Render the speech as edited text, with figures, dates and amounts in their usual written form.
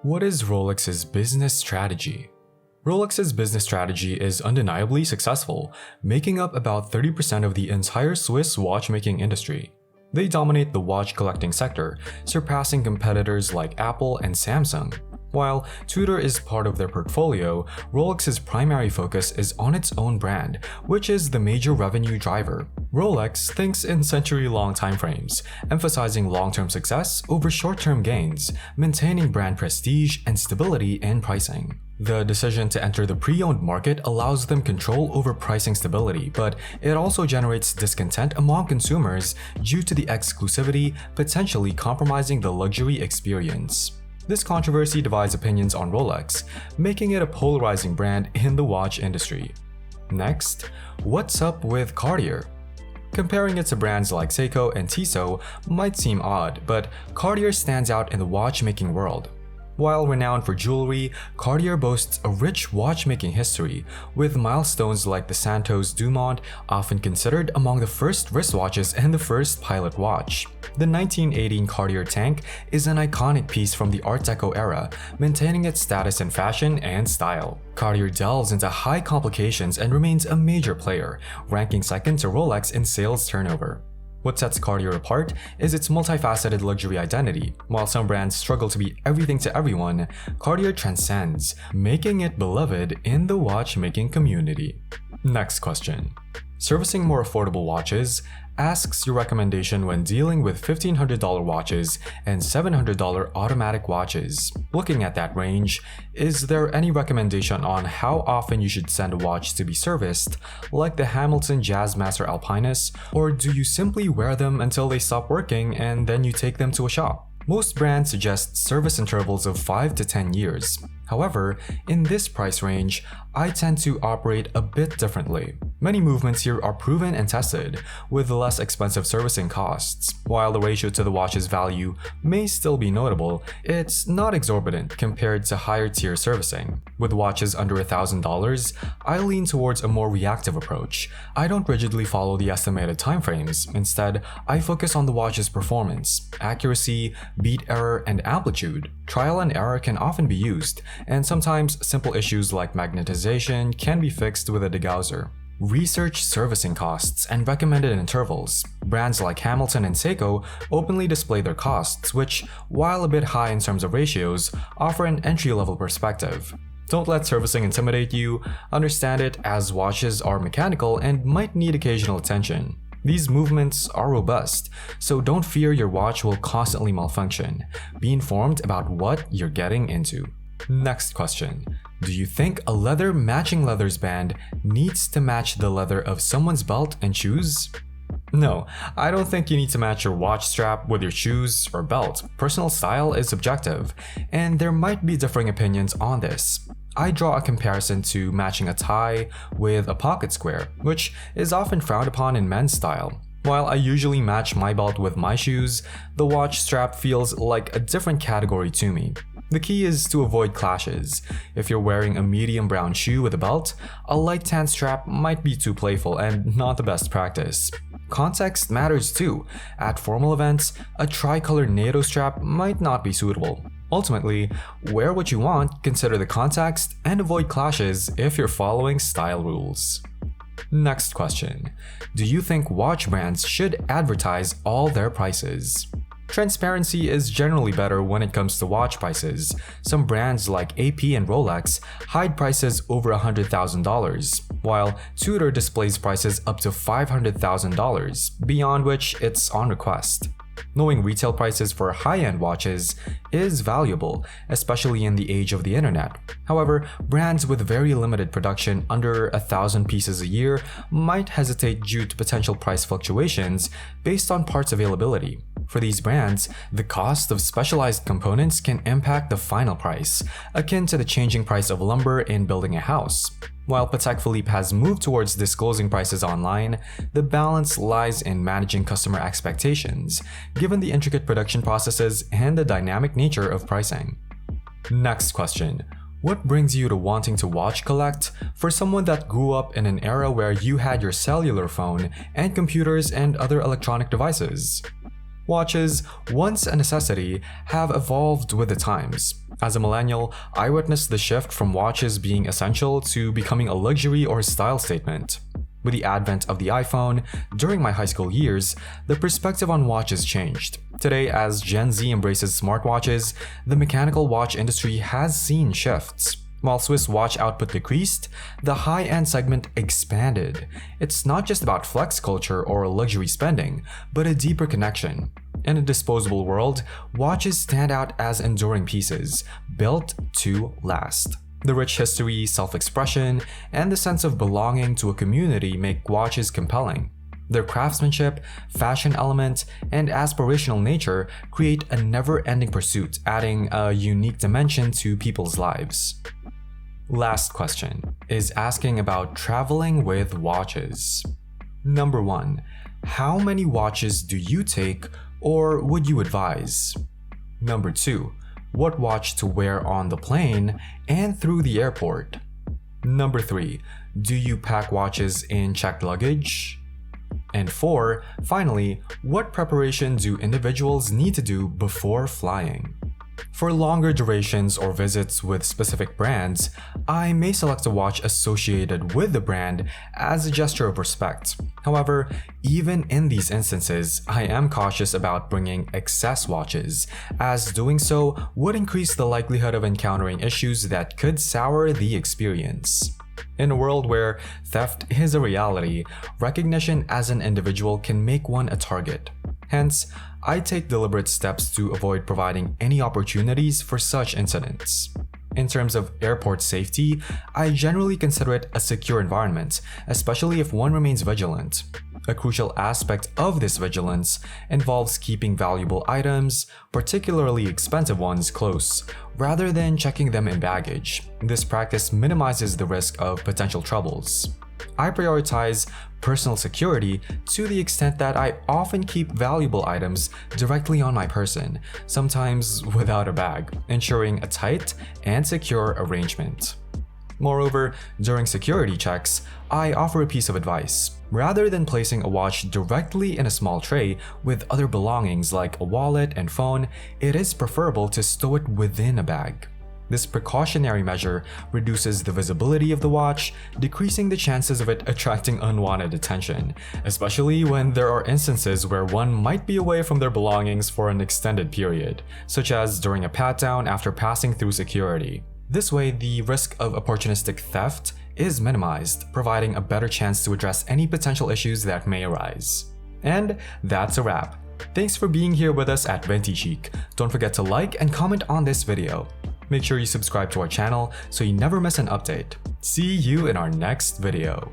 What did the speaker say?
What is Rolex's business strategy? Rolex's business strategy is undeniably successful, making up about 30% of the entire Swiss watchmaking industry. They dominate the watch collecting sector, surpassing competitors like Apple and Samsung. While Tudor is part of their portfolio, Rolex's primary focus is on its own brand, which is the major revenue driver. Rolex thinks in century-long timeframes, emphasizing long-term success over short-term gains, maintaining brand prestige and stability in pricing. The decision to enter the pre-owned market allows them control over pricing stability, but it also generates discontent among consumers due to the exclusivity, potentially compromising the luxury experience. This controversy divides opinions on Rolex, making it a polarizing brand in the watch industry. Next, what's up with Cartier? Comparing it to brands like Seiko and Tissot might seem odd, but Cartier stands out in the watchmaking world. While renowned for jewelry, Cartier boasts a rich watchmaking history, with milestones like the Santos Dumont often considered among the first wristwatches and the first pilot watch. The 1918 Cartier tank is an iconic piece from the Art Deco era, maintaining its status in fashion and style. Cartier delves into high complications and remains a major player, ranking second to Rolex in sales turnover. What sets Cartier apart is its multifaceted luxury identity. While some brands struggle to be everything to everyone, Cartier transcends, making it beloved in the watchmaking community. Next question. Servicing more affordable watches asks your recommendation when dealing with $1,500 watches and $700 automatic watches. Looking at that range, is there any recommendation on how often you should send a watch to be serviced, like the Hamilton Jazzmaster Alpinus, or do you simply wear them until they stop working and then you take them to a shop? Most brands suggest service intervals of 5 to 10 years. However, in this price range, I tend to operate a bit differently. Many movements here are proven and tested, with less expensive servicing costs. While the ratio to the watch's value may still be notable, it's not exorbitant compared to higher tier servicing. With watches under $1,000, I lean towards a more reactive approach. I don't rigidly follow the estimated timeframes. Instead, I focus on the watch's performance, accuracy, beat error, and amplitude. Trial and error can often be used, and sometimes simple issues like magnetization can be fixed with a degausser. Research servicing costs and recommended intervals. Brands like Hamilton and Seiko openly display their costs, which, while a bit high in terms of ratios, offer an entry-level perspective. Don't let servicing intimidate you. Understand it as watches are mechanical and might need occasional attention. These movements are robust, so don't fear your watch will constantly malfunction. Be informed about what you're getting into. Next question. Do you think a leather matching leathers band needs to match the leather of someone's belt and shoes? No, I don't think you need to match your watch strap with your shoes or belt. Personal style is subjective, and there might be differing opinions on this. I draw a comparison to matching a tie with a pocket square, which is often frowned upon in men's style. While I usually match my belt with my shoes, the watch strap feels like a different category to me. The key is to avoid clashes. If you're wearing a medium brown shoe with a belt, a light tan strap might be too playful and not the best practice. Context matters too. At formal events, a tricolor NATO strap might not be suitable. Ultimately, wear what you want, consider the context, and avoid clashes if you're following style rules. Next question. Do you think watch brands should advertise all their prices? Transparency is generally better when it comes to watch prices. Some brands like AP and Rolex hide prices over $100,000, while Tudor displays prices up to $500,000, beyond which it's on request. Knowing retail prices for high-end watches is valuable, especially in the age of the internet. However, brands with very limited production under 1,000 pieces a year might hesitate due to potential price fluctuations based on parts availability. For these brands, the cost of specialized components can impact the final price, akin to the changing price of lumber in building a house. While Patek Philippe has moved towards disclosing prices online, the balance lies in managing customer expectations, given the intricate production processes and the dynamic nature of pricing. Next question. What brings you to wanting to watch collect? For someone that grew up in an era where you had your cellular phone and computers and other electronic devices. Watches, once a necessity, have evolved with the times. As a millennial, I witnessed the shift from watches being essential to becoming a luxury or style statement. With the advent of the iPhone, during my high school years, the perspective on watches changed. Today, as Gen Z embraces smartwatches, the mechanical watch industry has seen shifts. While Swiss watch output decreased, the high-end segment expanded. It's not just about flex culture or luxury spending, but a deeper connection. In a disposable world, watches stand out as enduring pieces, built to last. The rich history, self-expression, and the sense of belonging to a community make watches compelling. Their craftsmanship, fashion element, and aspirational nature create a never-ending pursuit, adding a unique dimension to people's lives. Last question is asking about traveling with watches. Number 1. How many watches do you take or would you advise? Number 2. What watch to wear on the plane and through the airport? Number 3. Do you pack watches in checked luggage? And 4. Finally, what preparation do individuals need to do before flying? For longer durations or visits with specific brands, I may select a watch associated with the brand as a gesture of respect. However, even in these instances, I am cautious about bringing excess watches, as doing so would increase the likelihood of encountering issues that could sour the experience. In a world where theft is a reality, recognition as an individual can make one a target. Hence, I take deliberate steps to avoid providing any opportunities for such incidents. In terms of airport safety, I generally consider it a secure environment, especially if one remains vigilant. A crucial aspect of this vigilance involves keeping valuable items, particularly expensive ones, close, rather than checking them in baggage. This practice minimizes the risk of potential troubles. I prioritize personal security to the extent that I often keep valuable items directly on my person, sometimes without a bag, ensuring a tight and secure arrangement. Moreover, during security checks, I offer a piece of advice. Rather than placing a watch directly in a small tray with other belongings like a wallet and phone, it is preferable to stow it within a bag. This precautionary measure reduces the visibility of the watch, decreasing the chances of it attracting unwanted attention, especially when there are instances where one might be away from their belongings for an extended period, such as during a pat-down after passing through security. This way, the risk of opportunistic theft is minimized, providing a better chance to address any potential issues that may arise. And that's a wrap. Thanks for being here with us at Ventichic. Don't forget to like and comment on this video. Make sure you subscribe to our channel so you never miss an update. See you in our next video.